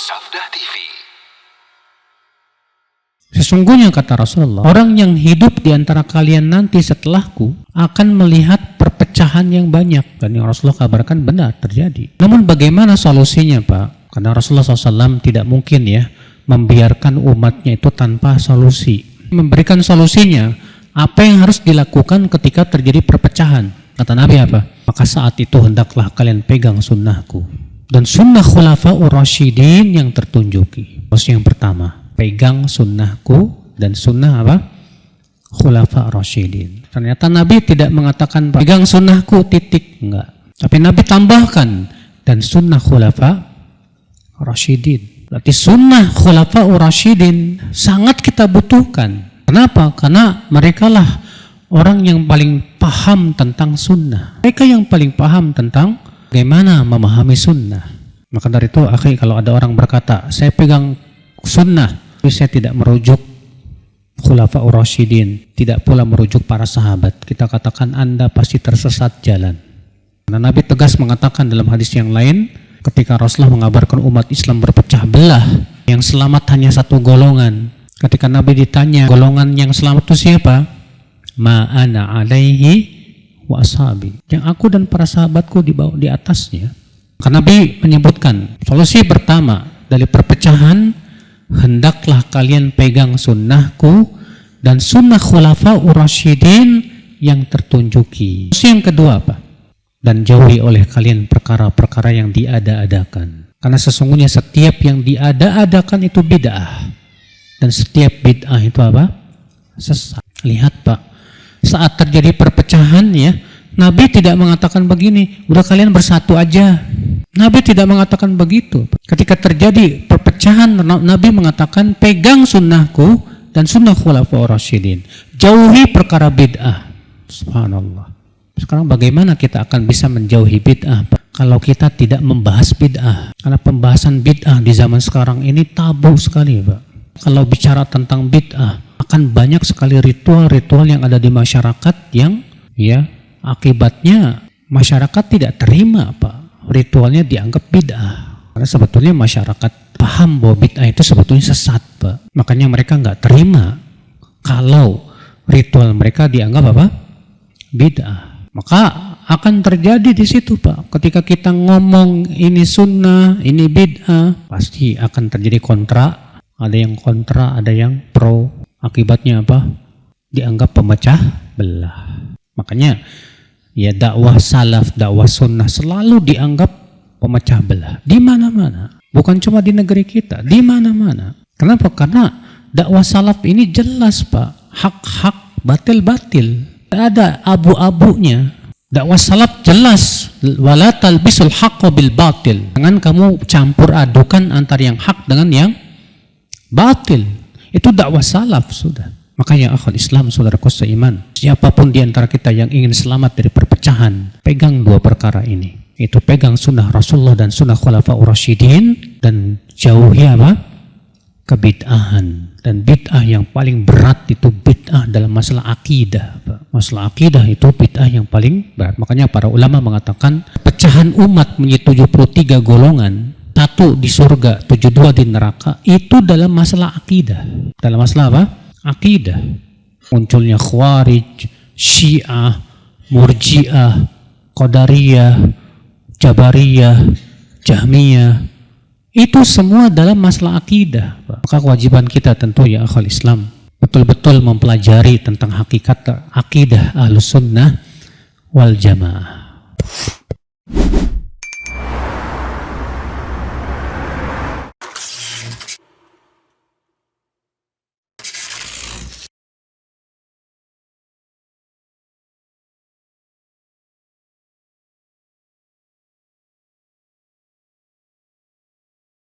Sabda TV. Sesungguhnya kata Rasulullah, orang yang hidup di antara kalian nanti setelahku akan melihat perpecahan yang banyak. Dan yang Rasulullah kabarkan benar terjadi. Namun bagaimana solusinya, Pak? Karena Rasulullah SAW tidak mungkin ya membiarkan umatnya itu tanpa solusi. Memberikan solusinya, apa yang harus dilakukan ketika terjadi perpecahan? Kata Nabi apa? Maka saat itu hendaklah kalian pegang sunnahku dan sunnah khulafa'ur rasyidin yang tertunjuki. Terus yang pertama, pegang sunnahku dan sunnah apa? Khulafa rasyidin. Ternyata Nabi tidak mengatakan pegang sunnahku titik, enggak. Tapi Nabi tambahkan dan sunnah khulafa rasyidin. Berarti sunnah khulafa rasyidin sangat kita butuhkan. Kenapa? Karena merekalah orang yang paling paham tentang sunnah. Mereka yang paling paham tentang bagaimana memahami sunnah. Maka dari itu, akhi, kalau ada orang berkata saya pegang sunnah, saya tidak merujuk khulafa'ur rasyidin, tidak pula merujuk para sahabat, kita katakan Anda pasti tersesat jalan. Karena Nabi tegas mengatakan dalam hadis yang lain, ketika Rasulullah mengabarkan umat Islam berpecah belah, yang selamat hanya satu golongan. Ketika Nabi ditanya golongan yang selamat itu siapa? Ma ana alaihi wa ashabi, yang aku dan para sahabatku di atasnya. Karena Nabi menyebutkan solusi pertama dari perpecahan, hendaklah kalian pegang sunnahku dan sunnah khulafa'ur rasyidin yang tertunjuki. Terus yang kedua apa? Dan jauhi oleh kalian perkara-perkara yang diada-adakan. Karena sesungguhnya setiap yang diada-adakan itu bid'ah. Dan setiap bid'ah itu apa? Sesat. Lihat Pak, saat terjadi perpecahan ya, Nabi tidak mengatakan begini, udah kalian bersatu aja. Nabi tidak mengatakan begitu. Ketika terjadi perpecahan, Nabi mengatakan pegang sunnahku dan sunnah khulafa'ur rasyidin. Jauhi perkara bid'ah. Subhanallah. Sekarang bagaimana kita akan bisa menjauhi bid'ah, Pak? Kalau kita tidak membahas bid'ah. Karena pembahasan bid'ah di zaman sekarang ini tabu sekali, Pak. Kalau bicara tentang bid'ah, akan banyak sekali ritual-ritual yang ada di masyarakat yang ya akibatnya masyarakat tidak terima, Pak. Ritualnya dianggap bid'ah. Karena sebetulnya masyarakat paham bahwa bid'ah itu sebetulnya sesat, Pak. Makanya mereka nggak terima kalau ritual mereka dianggap apa? Bid'ah. Maka akan terjadi di situ, Pak. Ketika kita ngomong ini sunnah, ini bid'ah, pasti akan terjadi kontra. Ada yang kontra, ada yang pro. Akibatnya apa? Dianggap pemecah belah. Makanya ya dakwah salaf, dakwah sunnah selalu dianggap pemecah belah di mana-mana, bukan cuma di negeri kita, di mana-mana. Kenapa? Karena dakwah salaf ini jelas, Pak, hak-hak, batil-batil, tidak ada abu-abunya. Dakwah salaf jelas, wala talbisul haqqa bil batil. Jangan kamu campur adukan antara yang hak dengan yang batil. Itu dakwah salaf sudah. Makanya akhwal Islam, saudaraku seiman, siapapun di antara kita yang ingin selamat dari perpecahan, pegang dua perkara ini. Itu pegang sunnah Rasulullah dan sunnah khulafa'ur rasyidin, dan jauhi apa? Kebid'ahan. Dan bid'ah yang paling berat itu bid'ah dalam masalah akidah. Masalah akidah itu bid'ah yang paling berat. Makanya para ulama mengatakan pecahan umat menjadi 73 golongan, 1 di surga, 72 di neraka, itu dalam masalah akidah. Dalam masalah apa? Akidah. Munculnya Khawarij, Syiah, Murji'ah, Qadariyah, Jabariyah, Jahmiyah, itu semua dalam masalah akidah, Pak. Maka kewajiban kita tentu ya akhwal Islam, betul-betul mempelajari tentang hakikat akidah Ahlus Sunnah wal Jamaah.